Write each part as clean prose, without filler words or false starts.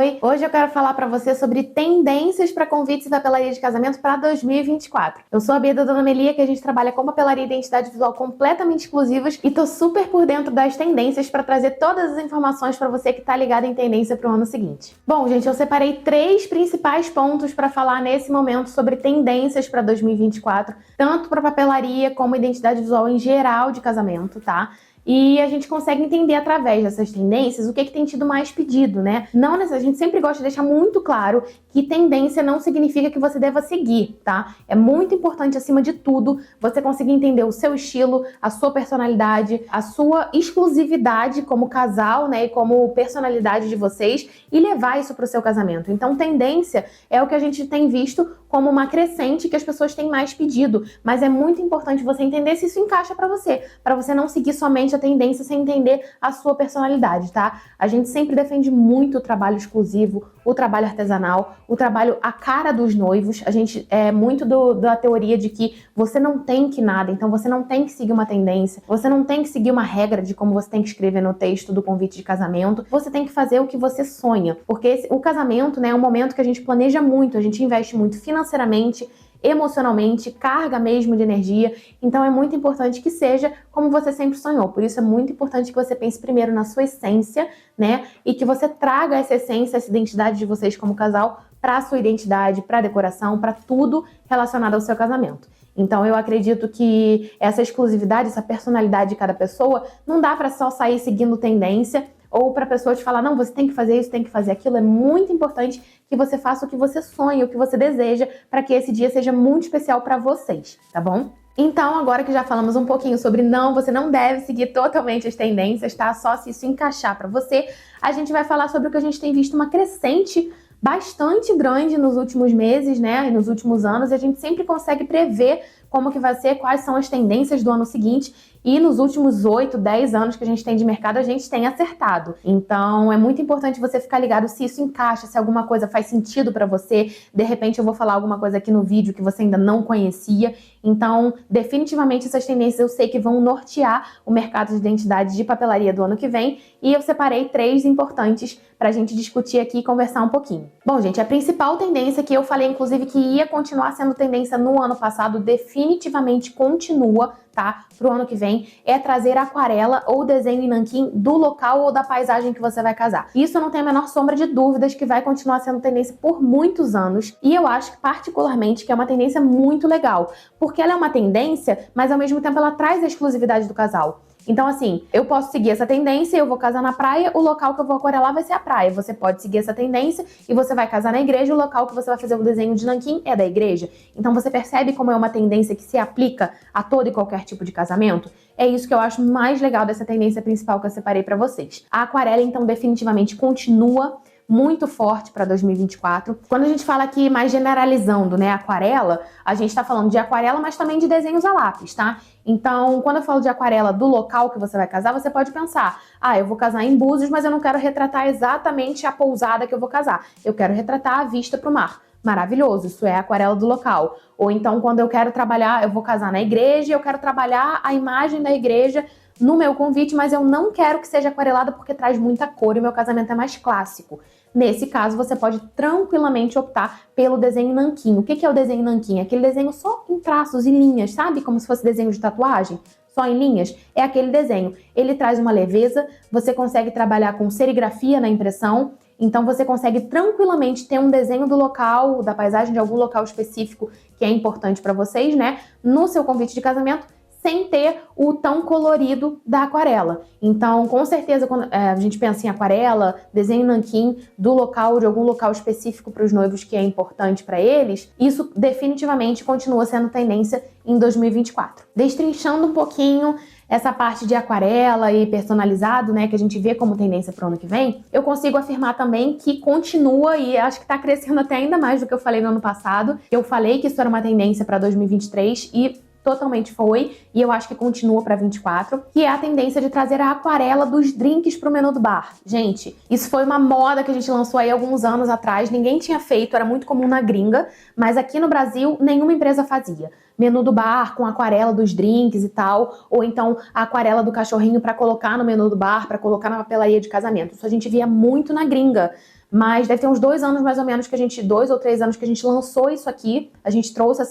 oi! Hoje eu quero falar para você sobre tendências para convites e papelaria de casamento para 2024. Eu sou a Bia da Dona Melia, que a gente trabalha com papelaria e identidade visual completamente exclusivas e tô super por dentro das tendências para trazer todas as informações para você que tá ligado em tendência para o ano seguinte. Bom, gente, eu separei 3 principais pontos para falar nesse momento sobre tendências para 2024, tanto para papelaria como identidade visual em geral de casamento, tá? E a gente consegue entender através dessas tendências o que tem tido mais pedido, né? Não, a gente sempre gosta de deixar muito claro que tendência não significa que você deva seguir, tá? É muito importante, acima de tudo, você conseguir entender o seu estilo, a sua personalidade, a sua exclusividade como casal, né? E como personalidade de vocês e levar isso para o seu casamento. Então, tendência é o que a gente tem visto como uma crescente que as pessoas têm mais pedido, mas é muito importante você entender se isso encaixa para você não seguir somente a tendência sem entender a sua personalidade, tá? A gente sempre defende muito o trabalho exclusivo, o trabalho artesanal, o trabalho à cara dos noivos. A gente é muito da teoria de que você não tem que nada, então você não tem que seguir uma tendência, você não tem que seguir uma regra de como você tem que escrever no texto do convite de casamento, você tem que fazer o que você sonha, porque o casamento, né, é um momento que a gente planeja muito, a gente investe muito financeiramente, emocionalmente, carga mesmo de energia, então é muito importante que seja como você sempre sonhou. Por isso é muito importante que você pense primeiro na sua essência, né? E que você traga essa essência, essa identidade de vocês como casal para a sua identidade, para a decoração, para tudo relacionado ao seu casamento. Então eu acredito que essa exclusividade, essa personalidade de cada pessoa, não dá para só sair seguindo tendência ou para a pessoa te falar, não, você tem que fazer isso, tem que fazer aquilo. É muito importante que você faça o que você sonha, o que você deseja, para que esse dia seja muito especial para vocês, tá bom? Então, agora que já falamos um pouquinho sobre você não deve seguir totalmente as tendências, tá? Só se isso encaixar para você, a gente vai falar sobre o que a gente tem visto uma crescente bastante grande nos últimos meses, né, e nos últimos anos, e a gente sempre consegue prever como que vai ser, quais são as tendências do ano seguinte, e nos últimos 8, 10 anos que a gente tem de mercado, a gente tem acertado. Então, é muito importante você ficar ligado se isso encaixa, se alguma coisa faz sentido para você. De repente, eu vou falar alguma coisa aqui no vídeo que você ainda não conhecia. Então, definitivamente, essas tendências eu sei que vão nortear o mercado de identidade de papelaria do ano que vem. E eu separei 3 importantes para a gente discutir aqui e conversar um pouquinho. Bom, gente, a principal tendência que eu falei, inclusive, que ia continuar sendo tendência no ano passado, definitivamente continua, tá? Pro ano que vem, é trazer aquarela ou desenho em nanquim do local ou da paisagem que você vai casar. Isso eu não tenho a menor sombra de dúvidas que vai continuar sendo tendência por muitos anos, e eu acho particularmente que é uma tendência muito legal, porque ela é uma tendência, mas ao mesmo tempo ela traz a exclusividade do casal. Então, assim, eu posso seguir essa tendência, eu vou casar na praia, o local que eu vou aquarelar vai ser a praia. Você pode seguir essa tendência e você vai casar na igreja, o local que você vai fazer o desenho de nanquim é da igreja. Então, você percebe como é uma tendência que se aplica a todo e qualquer tipo de casamento? É isso que eu acho mais legal dessa tendência principal que eu separei pra vocês. A aquarela, então, definitivamente continua muito forte para 2024. Quando a gente fala aqui mais generalizando, né, aquarela, a gente tá falando de aquarela, mas também de desenhos a lápis, tá? Então, quando eu falo de aquarela do local que você vai casar, você pode pensar, eu vou casar em Búzios, mas eu não quero retratar exatamente a pousada que eu vou casar. Eu quero retratar a vista para o mar. Maravilhoso, isso é a aquarela do local. Ou então, quando eu quero trabalhar, eu vou casar na igreja, eu quero trabalhar a imagem da igreja no meu convite, mas eu não quero que seja aquarelada porque traz muita cor e o meu casamento é mais clássico. Nesse caso, você pode tranquilamente optar pelo desenho nanquim. O que é o desenho nanquim? Aquele desenho só em traços e linhas, sabe? Como se fosse desenho de tatuagem, só em linhas. É aquele desenho. Ele traz uma leveza, você consegue trabalhar com serigrafia na impressão, então você consegue tranquilamente ter um desenho do local, da paisagem de algum local específico que é importante para vocês, né? No seu convite de casamento, sem ter o tão colorido da aquarela. Então, com certeza, quando a gente pensa em aquarela, desenho nanquim do local, de algum local específico para os noivos que é importante para eles, isso definitivamente continua sendo tendência em 2024. Destrinchando um pouquinho essa parte de aquarela e personalizado, né, que a gente vê como tendência para o ano que vem, eu consigo afirmar também que continua e acho que está crescendo até ainda mais do que eu falei no ano passado. Eu falei que isso era uma tendência para 2023 e totalmente foi, e eu acho que continua para 24, que é a tendência de trazer a aquarela dos drinks pro menu do bar. Gente, isso foi uma moda que a gente lançou aí alguns anos atrás, ninguém tinha feito, era muito comum na gringa, mas aqui no Brasil nenhuma empresa fazia. Menu do bar com aquarela dos drinks e tal, ou então a aquarela do cachorrinho para colocar no menu do bar, para colocar na papelaria de casamento. Isso a gente via muito na gringa. mas deve ter uns 2 anos mais ou menos que 2 ou 3 anos que a gente lançou isso aqui. A gente trouxe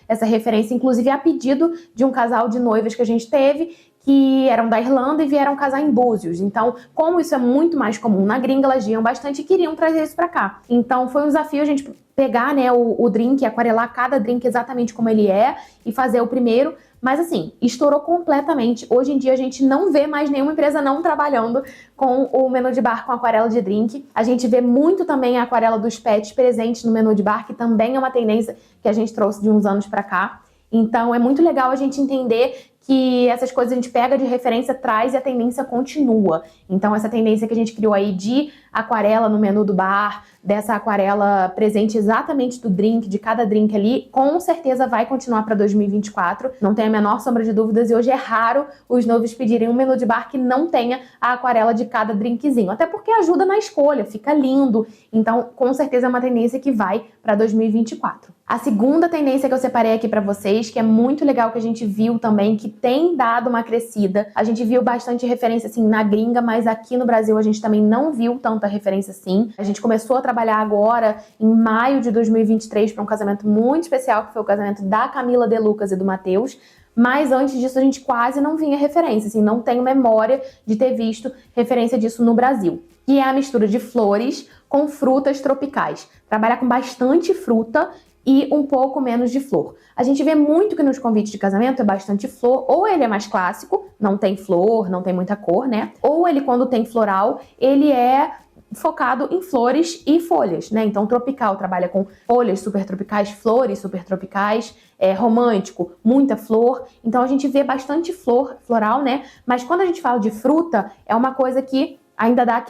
essa referência, inclusive a pedido de um casal de noivas que a gente teve, que eram da Irlanda e vieram casar em Búzios. Então, como isso é muito mais comum na gringa, elas viam bastante e queriam trazer isso pra cá. Então, foi um desafio a gente pegar, né, o drink, aquarelar cada drink exatamente como ele é e fazer o primeiro. Mas assim, estourou completamente. Hoje em dia a gente não vê mais nenhuma empresa não trabalhando com o menu de bar com aquarela de drink. A gente vê muito também a aquarela dos pets presente no menu de bar, que também é uma tendência que a gente trouxe de uns anos pra cá. Então é muito legal a gente entender que essas coisas a gente pega de referência, traz e a tendência continua. Então essa tendência que a gente criou aí de aquarela no menu do bar, dessa aquarela presente exatamente do drink, de cada drink ali, com certeza vai continuar para 2024. Não tem a menor sombra de dúvidas e hoje é raro os noivos pedirem um menu de bar que não tenha a aquarela de cada drinkzinho. Até porque ajuda na escolha, fica lindo. Então com certeza é uma tendência que vai para 2024. A segunda tendência que eu separei aqui para vocês, que é muito legal, que a gente viu também, que tem dado uma crescida. A gente viu bastante referência assim na gringa, mas aqui no Brasil a gente também não viu tanta referência assim. A gente começou a trabalhar agora em maio de 2023 para um casamento muito especial, que foi o casamento da Camila De Lucas e do Matheus. Mas antes disso a gente quase não vinha referência, assim, não tenho memória de ter visto referência disso no Brasil. Que é a mistura de flores com frutas tropicais. Trabalhar com bastante fruta e um pouco menos de flor. A gente vê muito que nos convites de casamento é bastante flor, ou ele é mais clássico, não tem flor, não tem muita cor, né? Ou ele, quando tem floral, ele é focado em flores e folhas, né? Então, tropical trabalha com folhas super tropicais, flores super tropicais, romântico, muita flor. Então, a gente vê bastante floral, né? Mas quando a gente fala de fruta, é uma coisa que ainda dá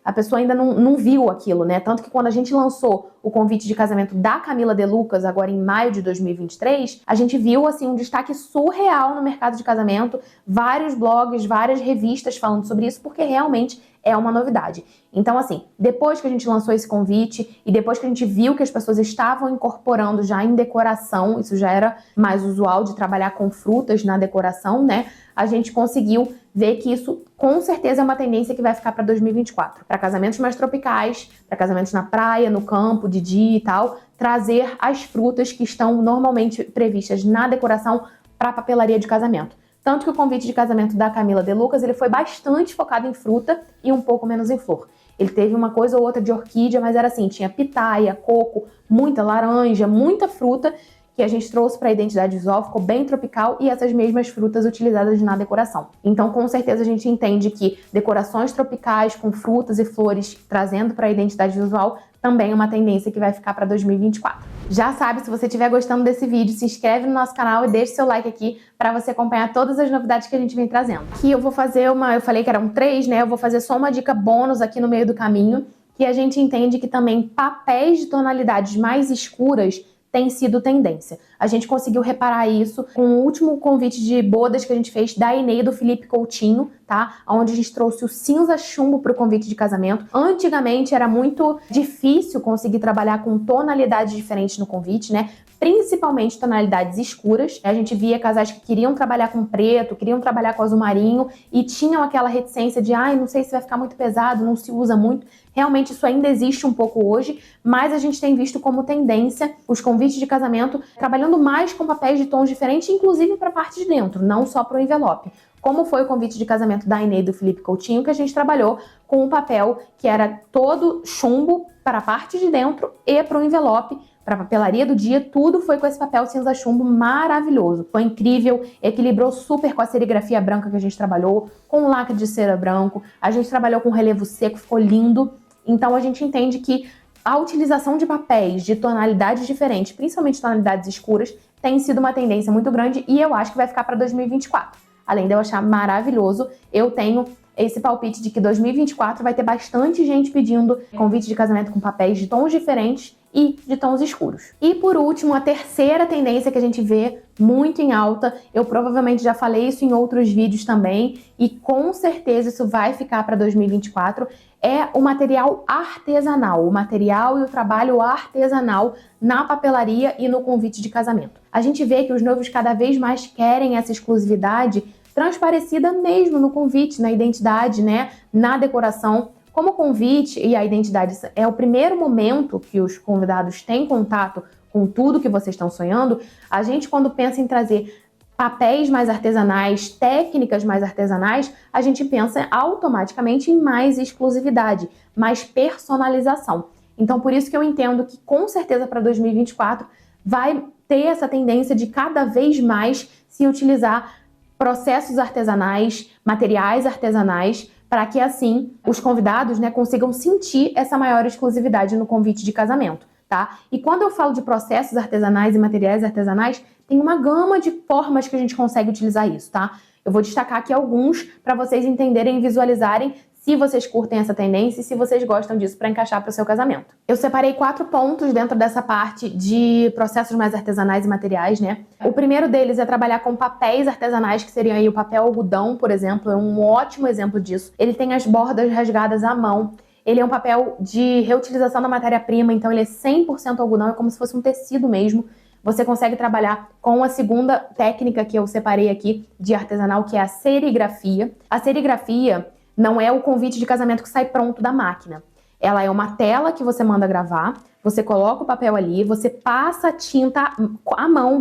a pessoa ainda não viu aquilo, né? Tanto que quando a gente lançou o convite de casamento da Camila De Lucas, agora em maio de 2023, a gente viu, assim, um destaque surreal no mercado de casamento, vários blogs, várias revistas falando sobre isso, porque realmente é uma novidade. Então, assim, depois que a gente lançou esse convite e depois que a gente viu que as pessoas estavam incorporando já em decoração, isso já era mais usual de trabalhar com frutas na decoração, né? A gente conseguiu ver que isso com certeza é uma tendência que vai ficar para 2024. Para casamentos mais tropicais, para casamentos na praia, no campo, de dia e tal, trazer as frutas que estão normalmente previstas na decoração para a papelaria de casamento. Tanto que o convite de casamento da Camila De Lucas, ele foi bastante focado em fruta e um pouco menos em flor. Ele teve uma coisa ou outra de orquídea, mas era assim, tinha pitaia, coco, muita laranja, muita fruta, que a gente trouxe para a identidade visual, ficou bem tropical, e essas mesmas frutas utilizadas na decoração. Então, com certeza, a gente entende que decorações tropicais com frutas e flores trazendo para a identidade visual também é uma tendência que vai ficar para 2024. Já sabe, se você estiver gostando desse vídeo, se inscreve no nosso canal e deixe seu like aqui para você acompanhar todas as novidades que a gente vem trazendo. Aqui eu vou fazer eu falei que eram 3, né? Eu vou fazer só uma dica bônus aqui no meio do caminho, que a gente entende que também papéis de tonalidades mais escuras tem sido tendência. A gente conseguiu reparar isso com o último convite de bodas que a gente fez da Inês e do Felipe Coutinho, tá? Onde a gente trouxe o cinza chumbo para o convite de casamento. Antigamente era muito difícil conseguir trabalhar com tonalidades diferentes no convite, né? Principalmente tonalidades escuras. A gente via casais que queriam trabalhar com preto, queriam trabalhar com azul marinho e tinham aquela reticência de não sei se vai ficar muito pesado, não se usa muito. Realmente isso ainda existe um pouco hoje, mas a gente tem visto como tendência os convites de casamento trabalhando mais com papéis de tons diferentes, inclusive para a parte de dentro, não só para o envelope. Como foi o convite de casamento da Inês e do Felipe Coutinho, que a gente trabalhou com um papel que era todo chumbo para a parte de dentro e para o envelope, para a papelaria do dia, tudo foi com esse papel cinza chumbo maravilhoso. Foi incrível, equilibrou super com a serigrafia branca que a gente trabalhou, com o lacre de cera branco, a gente trabalhou com relevo seco, ficou lindo. Então a gente entende que a utilização de papéis de tonalidades diferentes, principalmente tonalidades escuras, tem sido uma tendência muito grande e eu acho que vai ficar para 2024. Além de eu achar maravilhoso, eu tenho esse palpite de que 2024 vai ter bastante gente pedindo convite de casamento com papéis de tons diferentes e de tons escuros. E por último, a terceira tendência que a gente vê muito em alta, eu provavelmente já falei isso em outros vídeos também, e com certeza isso vai ficar para 2024, é o material artesanal, o material e o trabalho artesanal na papelaria e no convite de casamento. A gente vê que os noivos cada vez mais querem essa exclusividade transparecida mesmo no convite, na identidade, né, na decoração, Como o convite e a identidade é o primeiro momento que os convidados têm contato com tudo que vocês estão sonhando, a gente, quando pensa em trazer papéis mais artesanais, técnicas mais artesanais, a gente pensa automaticamente em mais exclusividade, mais personalização. Então, por isso que eu entendo que, com certeza, para 2024, vai ter essa tendência de cada vez mais se utilizar processos artesanais, materiais artesanais, para que, assim, os convidados, né, consigam sentir essa maior exclusividade no convite de casamento, tá? E quando eu falo de processos artesanais e materiais artesanais, tem uma gama de formas que a gente consegue utilizar isso, tá? Eu vou destacar aqui alguns para vocês entenderem e visualizarem se vocês curtem essa tendência e se vocês gostam disso para encaixar para o seu casamento. Eu separei 4 pontos dentro dessa parte de processos mais artesanais e materiais, né? O primeiro deles é trabalhar com papéis artesanais, que seriam aí o papel algodão, por exemplo, é um ótimo exemplo disso. Ele tem as bordas rasgadas à mão. Ele é um papel de reutilização da matéria-prima, então ele é 100% algodão, é como se fosse um tecido mesmo. Você consegue trabalhar com a segunda técnica que eu separei aqui de artesanal, que é a serigrafia. A serigrafia não é o convite de casamento que sai pronto da máquina. Ela é uma tela que você manda gravar, você coloca o papel ali, você passa a tinta à mão,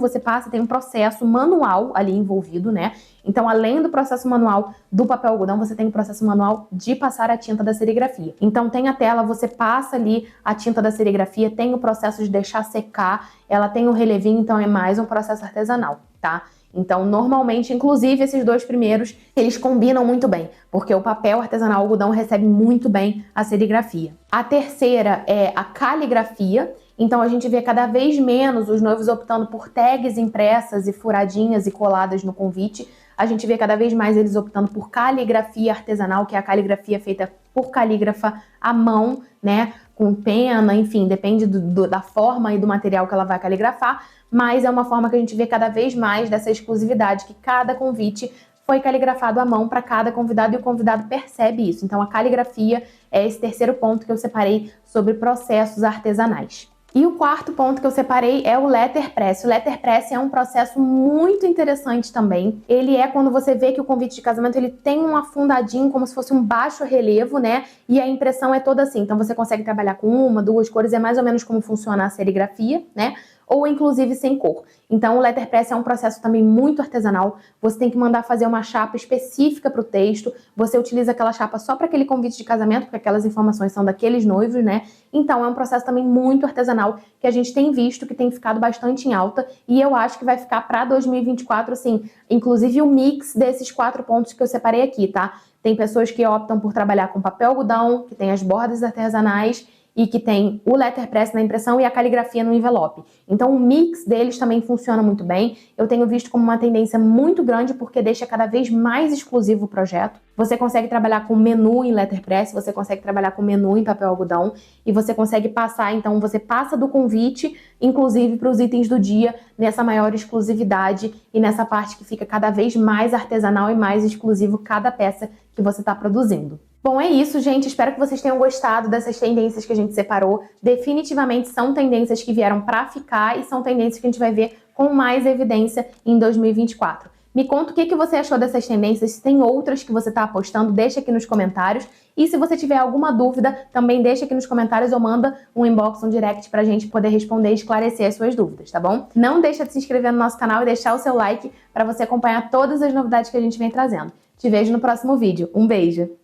tem um processo manual ali envolvido, né? Então, além do processo manual do papel algodão, você tem o processo manual de passar a tinta da serigrafia. Então, tem a tela, você passa ali a tinta da serigrafia, tem o processo de deixar secar, ela tem o relevinho, então é mais um processo artesanal, tá? Então, normalmente, inclusive esses 2 primeiros, eles combinam muito bem, porque o papel artesanal algodão recebe muito bem a serigrafia. A terceira é a caligrafia. Então, a gente vê cada vez menos os noivos optando por tags impressas e furadinhas e coladas no convite. A gente vê cada vez mais eles optando por caligrafia artesanal, que é a caligrafia feita por calígrafa à mão, né? Com pena, enfim, depende da forma e do material que ela vai caligrafar, mas é uma forma que a gente vê cada vez mais dessa exclusividade, que cada convite foi caligrafado à mão para cada convidado e o convidado percebe isso. Então, a caligrafia é esse terceiro ponto que eu separei sobre processos artesanais. E o quarto ponto que eu separei é o letterpress. O letterpress é um processo muito interessante também. Ele é quando você vê que o convite de casamento ele tem um afundadinho, como se fosse um baixo relevo, né? E a impressão é toda assim. Então você consegue trabalhar com 1, 2 cores, é mais ou menos como funciona a serigrafia, né? Ou inclusive sem cor. Então o letterpress é um processo também muito artesanal. Você tem que mandar fazer uma chapa específica para o texto. Você utiliza aquela chapa só para aquele convite de casamento, porque aquelas informações são daqueles noivos, né? Então é um processo também muito artesanal que a gente tem visto que tem ficado bastante em alta e eu acho que vai ficar para 2024, assim, inclusive o mix desses 4 pontos que eu separei aqui, tá? Tem pessoas que optam por trabalhar com papel algodão, que tem as bordas artesanais e que tem o letterpress na impressão e a caligrafia no envelope. Então o mix deles também funciona muito bem. Eu tenho visto como uma tendência muito grande porque deixa cada vez mais exclusivo o projeto. Você consegue trabalhar com menu em letterpress, você consegue trabalhar com menu em papel algodão e você consegue passar, então você passa do convite, inclusive para os itens do dia, nessa maior exclusividade e nessa parte que fica cada vez mais artesanal e mais exclusivo cada peça que você está produzindo. Bom, é isso, gente. Espero que vocês tenham gostado dessas tendências que a gente separou. Definitivamente são tendências que vieram para ficar e são tendências que a gente vai ver com mais evidência em 2024. Me conta o que você achou dessas tendências, se tem outras que você está apostando, deixa aqui nos comentários. E se você tiver alguma dúvida, também deixa aqui nos comentários ou manda um inbox, um direct pra gente poder responder e esclarecer as suas dúvidas, tá bom? Não deixa de se inscrever no nosso canal e deixar o seu like para você acompanhar todas as novidades que a gente vem trazendo. Te vejo no próximo vídeo. Um beijo!